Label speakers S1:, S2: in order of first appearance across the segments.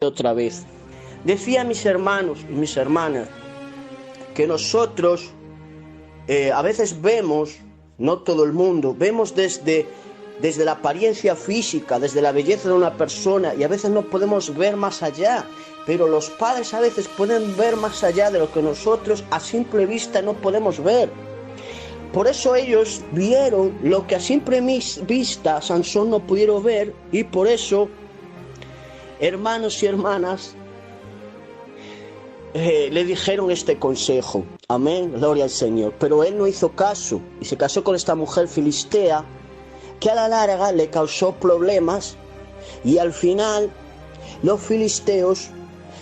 S1: otra vez. Decía mis hermanos y mis hermanas que nosotros a veces vemos, no todo el mundo, vemos desde la apariencia física, desde la belleza de una persona, y a veces no podemos ver más allá, pero los padres a veces pueden ver más allá de lo que nosotros a simple vista no podemos ver. Por eso ellos vieron lo que a simple vista Sansón no pudieron ver, y por eso, hermanos y hermanas, le dijeron este consejo. Amén, gloria al Señor. Pero él no hizo caso y se casó con esta mujer filistea, que a la larga le causó problemas, y al final los filisteos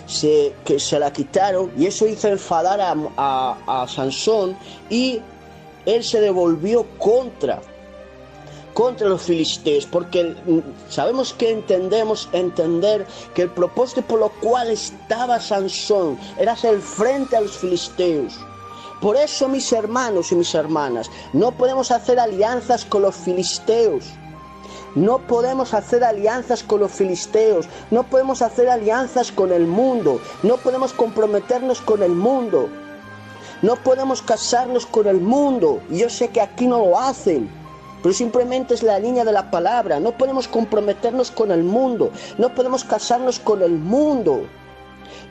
S1: se la quitaron, y eso hizo enfadar a Sansón, y él se devolvió contra los filisteos, porque sabemos que entender que el propósito por lo cual estaba Sansón era hacer frente a los filisteos. Por eso, mis hermanos y mis hermanas, no podemos hacer alianzas con los filisteos. No podemos hacer alianzas con los filisteos, no podemos hacer alianzas con el mundo, no podemos comprometernos con el mundo, no podemos casarnos con el mundo. Y yo sé que aquí no lo hacen, pero simplemente es la línea de la palabra. No podemos comprometernos con el mundo, no podemos casarnos con el mundo,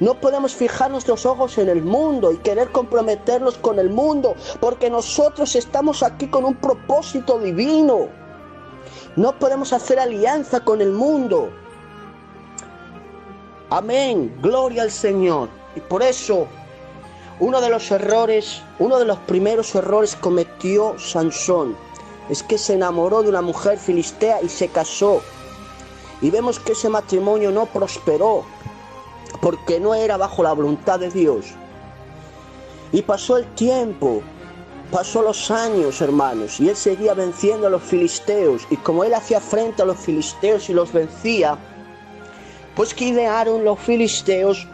S1: no podemos fijar nuestros ojos en el mundo y querer comprometernos con el mundo, porque nosotros estamos aquí con un propósito divino. No podemos hacer alianza con el mundo. Amén, gloria al Señor. Y por eso, uno de los primeros errores que cometió Sansón es que se enamoró de una mujer filistea y se casó. Y vemos que ese matrimonio no prosperó, porque no era bajo la voluntad de Dios. Y pasó el tiempo, pasó los años, hermanos, y él seguía venciendo a los filisteos. Y como él hacía frente a los filisteos y los vencía, pues que idearon los filisteos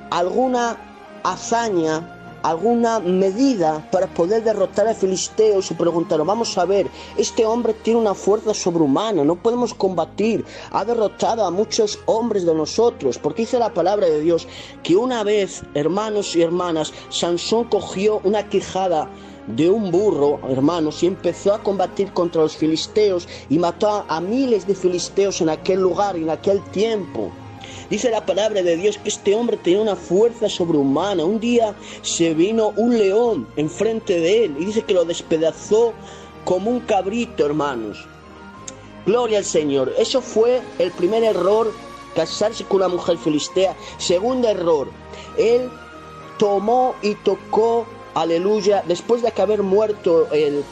S1: alguna hazaña, alguna medida para poder derrotar a filisteos. Y preguntaron: vamos a ver, este hombre tiene una fuerza sobrehumana, no podemos combatir, ha derrotado a muchos hombres de nosotros. Porque dice la palabra de Dios que una vez, hermanos y hermanas, Sansón cogió una quijada de un burro, hermanos, y empezó a combatir contra los filisteos y mató a miles de filisteos en aquel lugar y en aquel tiempo. Dice la palabra de Dios que este hombre tenía una fuerza sobrehumana. Un día se vino un león enfrente de él y dice que lo despedazó como un cabrito, hermanos. Gloria al Señor. Eso fue el primer error, casarse con una mujer filistea. Segundo error, él tomó y tocó, aleluya, después de que haber muerto el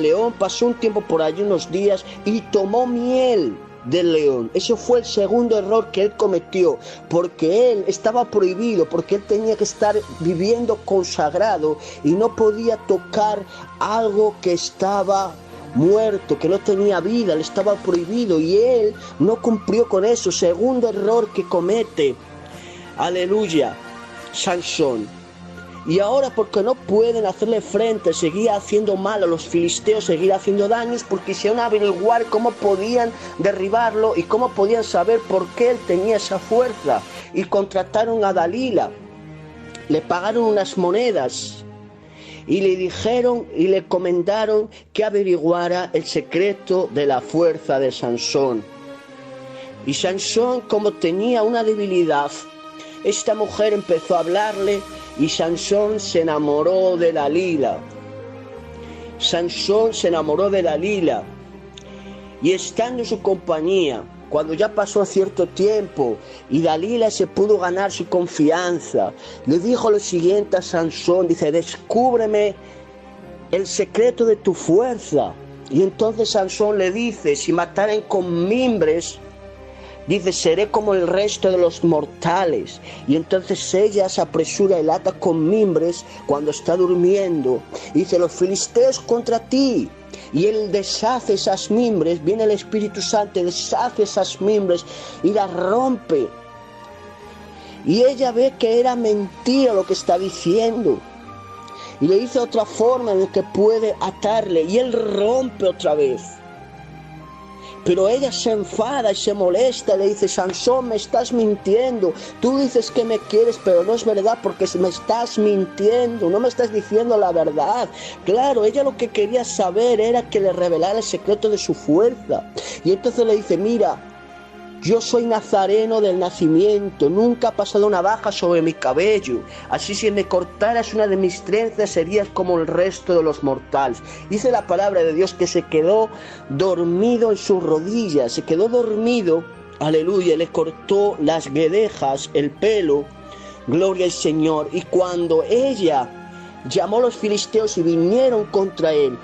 S1: león, pasó un tiempo por allí, unos días, y tomó miel del león. Eso fue el segundo error que él cometió, porque él estaba prohibido, porque él tenía que estar viviendo consagrado y no podía tocar algo que estaba muerto, que no tenía vida, le estaba prohibido, y él no cumplió con eso. Segundo error que comete, aleluya, Sansón. Y ahora, porque no pueden hacerle frente, seguía haciendo mal a los filisteos, seguía haciendo daños, porque quisieron averiguar cómo podían derribarlo y cómo podían saber por qué él tenía esa fuerza. Y contrataron a Dalila, le pagaron unas monedas y le dijeron y le comendaron que averiguara el secreto de la fuerza de Sansón. Y Sansón, como tenía una debilidad, esta mujer empezó a hablarle, y Sansón se enamoró de Dalila. Sansón se enamoró de Dalila. Y estando en su compañía, cuando ya pasó cierto tiempo y Dalila se pudo ganar su confianza, le dijo lo siguiente a Sansón, dice: descúbreme el secreto de tu fuerza. Y entonces Sansón le dice: si mataren con mimbres, dice, seré como el resto de los mortales. Y entonces ella se apresura y la ata con mimbres cuando está durmiendo. Y dice: los filisteos contra ti. Y él deshace esas mimbres, viene el Espíritu Santo, deshace esas mimbres y las rompe. Y ella ve que era mentira lo que está diciendo. Y le dice otra forma en la que puede atarle, y él rompe otra vez. Pero ella se enfada y se molesta, le dice: Sansón, me estás mintiendo, tú dices que me quieres, pero no es verdad, porque me estás mintiendo, no me estás diciendo la verdad. Claro, ella lo que quería saber era que le revelara el secreto de su fuerza. Y entonces le dice: mira, yo soy nazareno del nacimiento, nunca ha pasado navaja sobre mi cabello, así si me cortaras una de mis trenzas serías como el resto de los mortales. Dice la palabra de Dios que se quedó dormido en sus rodillas, se quedó dormido, aleluya, le cortó las guedejas, el pelo, gloria al Señor. Y cuando ella llamó a los filisteos y vinieron contra él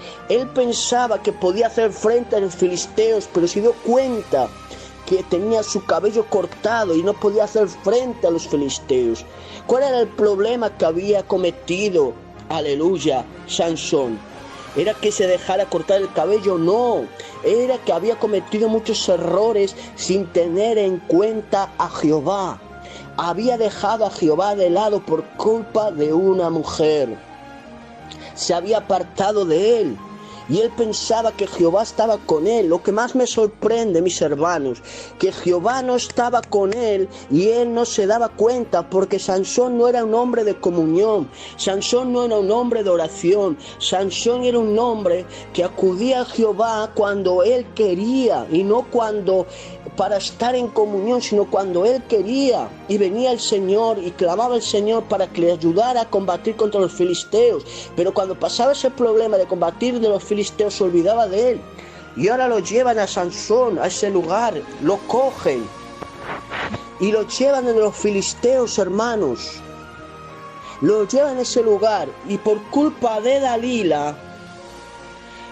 S1: pensaba que podía hacer frente a los filisteos, pero se dio cuenta que tenía su cabello cortado y no podía hacer frente a los filisteos. ¿Cuál era el problema que había cometido, aleluya, Sansón? ¿Era que se dejara cortar el cabello? No, era que había cometido muchos errores sin tener en cuenta a Jehová. Había dejado a Jehová de lado por culpa de una mujer. Se había apartado de él. Y él pensaba que Jehová estaba con él. Lo que más me sorprende, mis hermanos, que Jehová no estaba con él y él no se daba cuenta, porque Sansón no era un hombre de comunión, Sansón no era un hombre de oración, Sansón era un hombre que acudía a Jehová cuando él quería y no cuando para estar en comunión, sino cuando él quería. Y venía el Señor y clamaba al Señor para que le ayudara a combatir contra los filisteos. Pero cuando pasaba ese problema de combatir de los filisteos, se olvidaba de él. Y ahora lo llevan a Sansón, a ese lugar, lo cogen y lo llevan de los filisteos, hermanos. Lo llevan a ese lugar y por culpa de Dalila,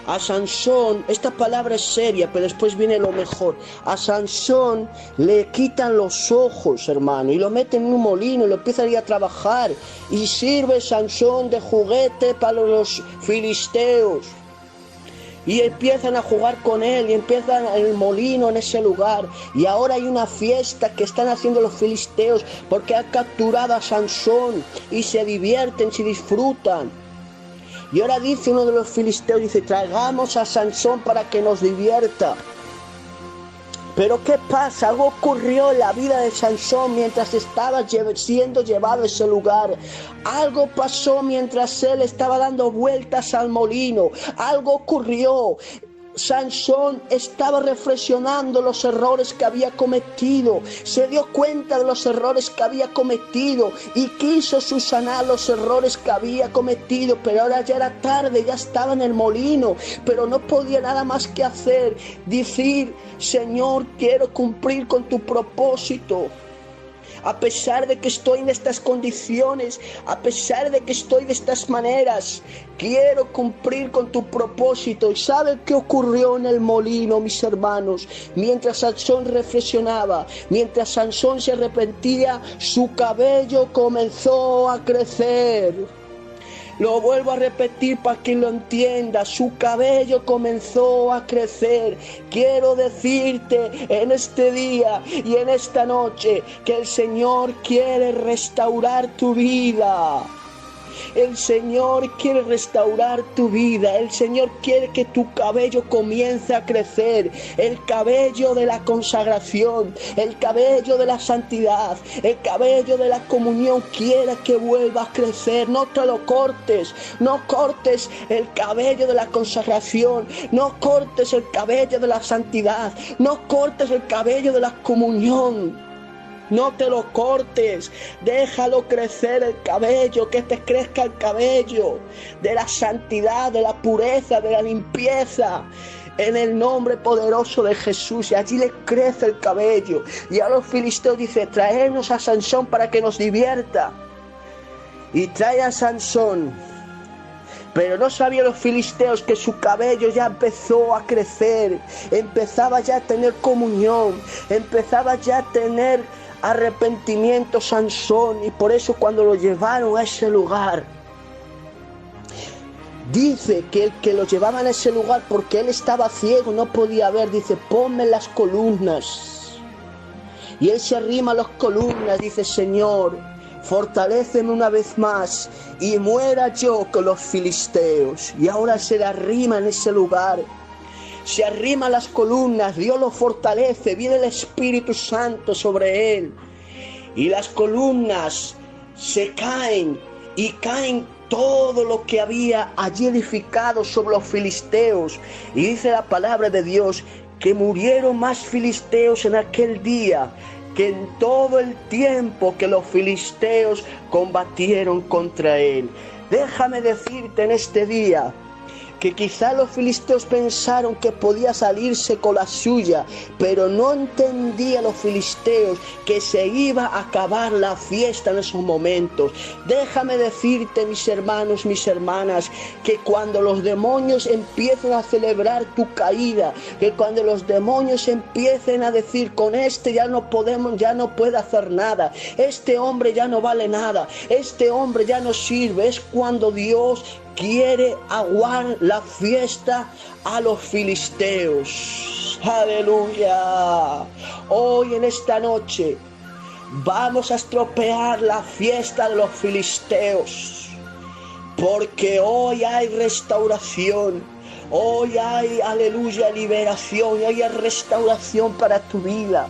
S1: a Sansón, esta palabra es seria, pero después viene lo mejor. A Sansón le quitan los ojos, hermano, y lo meten en un molino y lo empiezan a ir a trabajar. Y sirve Sansón de juguete para los filisteos. Y empiezan a jugar con él y empiezan el molino en ese lugar. Y ahora hay una fiesta que están haciendo los filisteos porque han capturado a Sansón y se divierten, se disfrutan. Y ahora dice uno de los filisteos, dice: traigamos a Sansón para que nos divierta. Pero ¿qué pasa? Algo ocurrió en la vida de Sansón mientras estaba siendo llevado a ese lugar. Algo pasó mientras él estaba dando vueltas al molino. Algo ocurrió. Sansón estaba reflexionando los errores que había cometido, se dio cuenta de los errores que había cometido y quiso subsanar los errores que había cometido, pero ahora ya era tarde, ya estaba en el molino, pero no podía nada más que hacer, decir: Señor, quiero cumplir con tu propósito. A pesar de que estoy en estas condiciones, a pesar de que estoy de estas maneras, quiero cumplir con tu propósito. ¿Y sabe qué ocurrió en el molino, mis hermanos? Mientras Sansón reflexionaba, mientras Sansón se arrepentía, su cabello comenzó a crecer. Lo vuelvo a repetir para que lo entienda: su cabello comenzó a crecer. Quiero decirte en este día y en esta noche que el Señor quiere restaurar tu vida. El Señor quiere restaurar tu vida. El Señor quiere que tu cabello comience a crecer. El cabello de la consagración, el cabello de la santidad, el cabello de la comunión quiere que vuelva a crecer. No te lo cortes. No cortes el cabello de la consagración. No cortes el cabello de la santidad. No cortes el cabello de la comunión. No te lo cortes, déjalo crecer el cabello, que te crezca el cabello de la santidad, de la pureza, de la limpieza, en el nombre poderoso de Jesús. Y allí le crece el cabello. Y a los filisteos dice: traernos a Sansón para que nos divierta. Y trae a Sansón. Pero no sabían los filisteos que su cabello ya empezó a crecer, empezaba ya a tener comunión, empezaba ya a tener arrepentimiento Sansón. Y por eso cuando lo llevaron a ese lugar, dice que el que lo llevaba a ese lugar, porque él estaba ciego, no podía ver, dice: ponme las columnas. Y él se arrima a las columnas, dice: Señor, fortaléceme una vez más y muera yo con los filisteos. Y ahora se le arrima en ese lugar. se arrima a las columnas, Dios lo fortalece, viene el Espíritu Santo sobre él. Y las columnas se caen y caen todo lo que había allí edificado sobre los filisteos. Y dice la palabra de Dios que murieron más filisteos en aquel día que en todo el tiempo que los filisteos combatieron contra él. Déjame decirte en este día que quizá los filisteos pensaron que podía salirse con la suya, pero no entendían los filisteos que se iba a acabar la fiesta en esos momentos. Déjame decirte, mis hermanos, mis hermanas, que cuando los demonios empiecen a celebrar tu caída, que cuando los demonios empiecen a decir, con este ya no podemos, ya no puede hacer nada, este hombre ya no vale nada, este hombre ya no sirve, es cuando Dios quiere aguar la fiesta a los filisteos. Aleluya. Hoy en esta noche vamos a estropear la fiesta de los filisteos, porque hoy hay restauración, hoy hay, aleluya, liberación, hoy hay restauración para tu vida.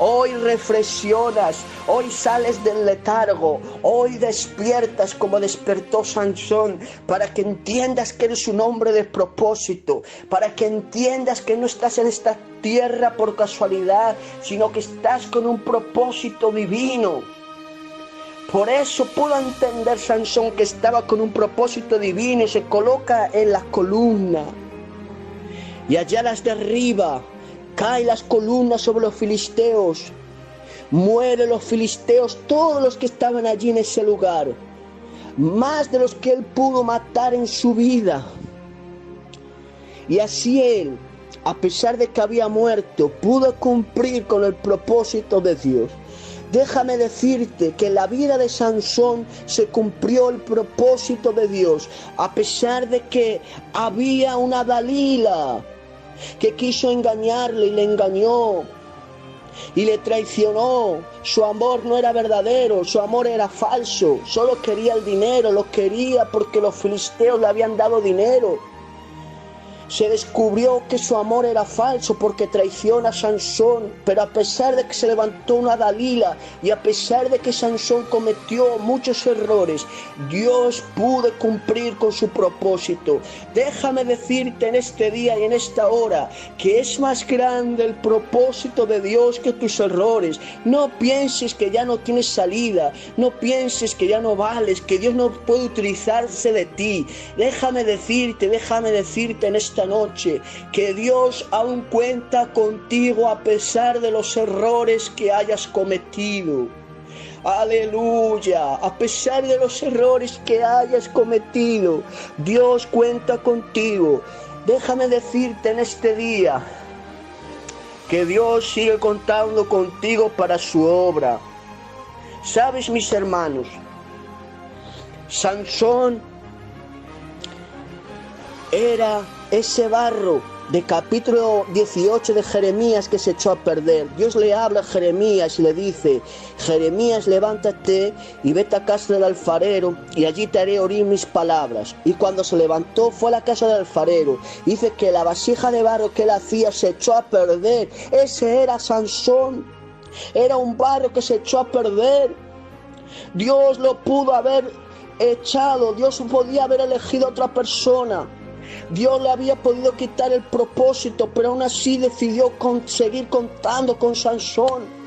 S1: Hoy reflexionas, hoy sales del letargo, hoy despiertas como despertó Sansón, para que entiendas que eres un hombre de propósito, para que entiendas que no estás en esta tierra por casualidad, sino que estás con un propósito divino. Por eso pudo entender Sansón que estaba con un propósito divino, se coloca en la columna y allá las derriba. Caen las columnas sobre los filisteos, mueren los filisteos, todos los que estaban allí en ese lugar, más de los que él pudo matar en su vida. Y así él, a pesar de que había muerto, pudo cumplir con el propósito de Dios. Déjame decirte que en la vida de Sansón se cumplió el propósito de Dios, a pesar de que había una Dalila que quiso engañarle y le engañó y le traicionó. Su amor no era verdadero, su amor era falso, solo quería el dinero, lo quería porque los filisteos le habían dado dinero. Se descubrió que su amor era falso porque traiciona a Sansón, pero a pesar de que se levantó una Dalila y a pesar de que Sansón cometió muchos errores, Dios pudo cumplir con su propósito. Déjame decirte en este día y en esta hora que es más grande el propósito de Dios que tus errores. No pienses que ya no tienes salida, no pienses que ya no vales, que Dios no puede utilizarse de ti. Déjame decirte en esta noche que Dios aún cuenta contigo a pesar de los errores que hayas cometido. Aleluya, a pesar de los errores que hayas cometido, Dios cuenta contigo. Déjame decirte en este día que Dios sigue contando contigo para su obra. ¿Sabes, mis hermanos? Sansón era ese barro de capítulo 18 de Jeremías que se echó a perder. Dios le habla a Jeremías y le dice: Jeremías, levántate y vete a casa del alfarero y allí te haré oír mis palabras. Y cuando se levantó fue a la casa del alfarero. Dice que la vasija de barro que él hacía se echó a perder. Ese era Sansón. Era un barro que se echó a perder. Dios lo pudo haber echado. Dios podía haber elegido a otra persona. Dios le había podido quitar el propósito, pero aún así decidió seguir contando con Sansón.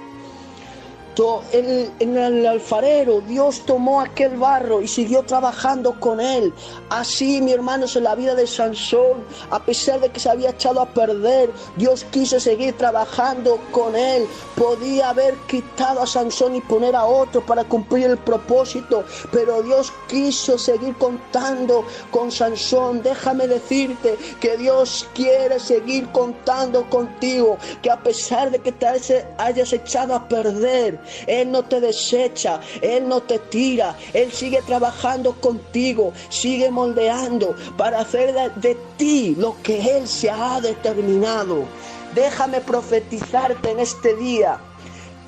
S1: En el alfarero, Dios tomó aquel barro y siguió trabajando con él. Así, mi hermanos, en la vida de Sansón, a pesar de que se había echado a perder, Dios quiso seguir trabajando con él. Podía haber quitado a Sansón y poner a otro para cumplir el propósito, pero Dios quiso seguir contando con Sansón. Déjame decirte que Dios quiere seguir contando contigo, que a pesar de que te hayas echado a perder, Él no te desecha, Él no te tira, Él sigue trabajando contigo, sigue moldeando para hacer de ti lo que Él se ha determinado. Déjame profetizarte en este día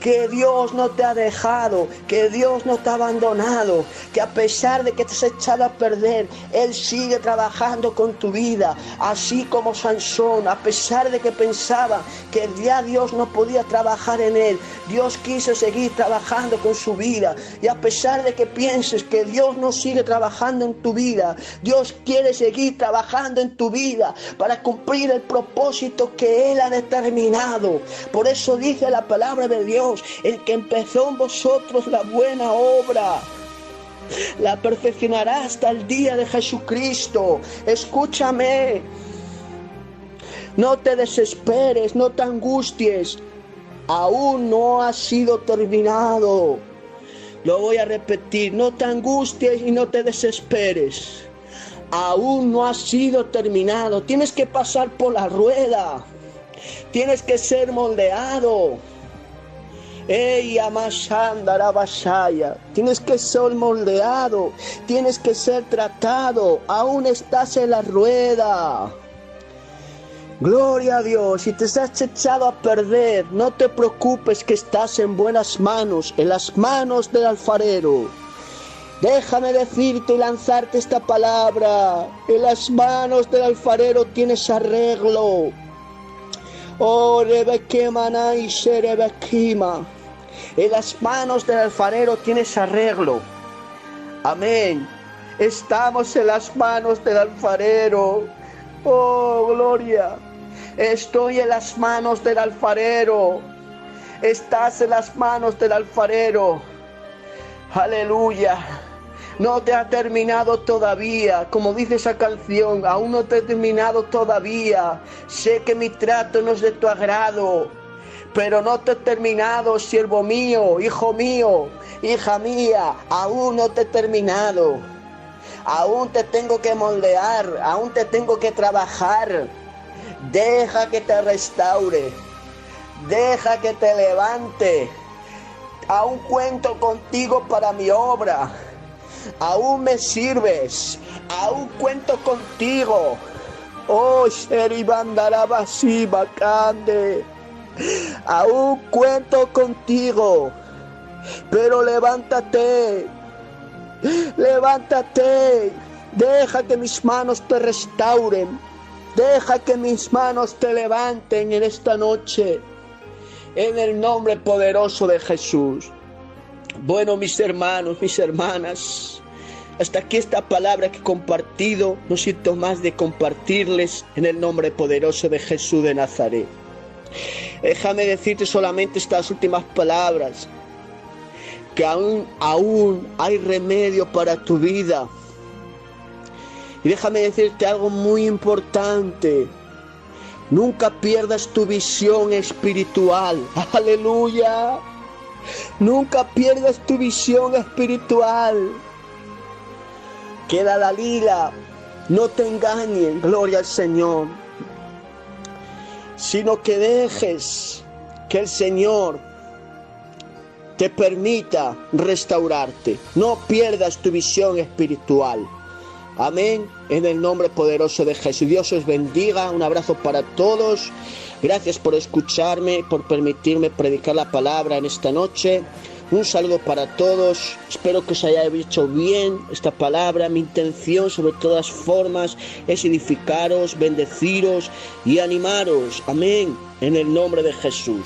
S1: que Dios no te ha dejado, que Dios no te ha abandonado, que a pesar de que te has echado a perder, Él sigue trabajando con tu vida, así como Sansón, a pesar de que pensaba que ya Dios no podía trabajar en él, Dios quiso seguir trabajando con su vida. Y a pesar de que pienses que Dios no sigue trabajando en tu vida, Dios quiere seguir trabajando en tu vida para cumplir el propósito que Él ha determinado. Por eso dice la palabra de Dios: el que empezó en vosotros la buena obra, la perfeccionará hasta el día de Jesucristo. Escúchame, no te desesperes, no te angusties, aún no ha sido terminado. Lo voy a repetir: no te angusties y no te desesperes, aún no ha sido terminado. Tienes que pasar por la rueda, tienes que ser moldeado. Tienes que ser moldeado, tienes que ser tratado, aún estás en la rueda. Gloria a Dios. Si te has echado a perder, no te preocupes, que estás en buenas manos, en las manos del alfarero. Déjame decirte y lanzarte esta palabra: en las manos del alfarero tienes arreglo. Oh, Rebequemana y Sherebequima. En las manos del alfarero tienes arreglo. Amén. Estamos en las manos del alfarero. Oh, gloria. Estoy en las manos del alfarero. Estás en las manos del alfarero. Aleluya. No te ha terminado todavía, como dice esa canción, aún no te he terminado todavía. Sé que mi trato no es de tu agrado, pero no te he terminado, siervo mío, hijo mío, hija mía, aún no te he terminado. Aún te tengo que moldear, aún te tengo que trabajar. Deja que te restaure, deja que te levante. Aún cuento contigo para mi obra. Aún me sirves, aún cuento contigo. Oh, Sheribandarabasi Bacande. Aún cuento contigo, pero levántate, levántate. Deja que mis manos te restauren, deja que mis manos te levanten en esta noche, en el nombre poderoso de Jesús. Bueno, mis hermanos, mis hermanas, hasta aquí esta palabra que he compartido. No siento más de compartirles en el nombre poderoso de Jesús de Nazaret. Déjame decirte solamente estas últimas palabras: que aún hay remedio para tu vida. Y déjame decirte algo muy importante: nunca pierdas tu visión espiritual. Aleluya. Nunca pierdas tu visión espiritual. Que la Dalila no te engañen, gloria al Señor, sino que dejes que el Señor te permita restaurarte. No pierdas tu visión espiritual. Amén. En el nombre poderoso de Jesús. Dios os bendiga. Un abrazo para todos. Gracias por escucharme, por permitirme predicar la palabra en esta noche. Un saludo para todos. Espero que os haya hecho bien esta palabra. Mi intención, sobre todas formas, es edificaros, bendeciros y animaros. Amén. En el nombre de Jesús.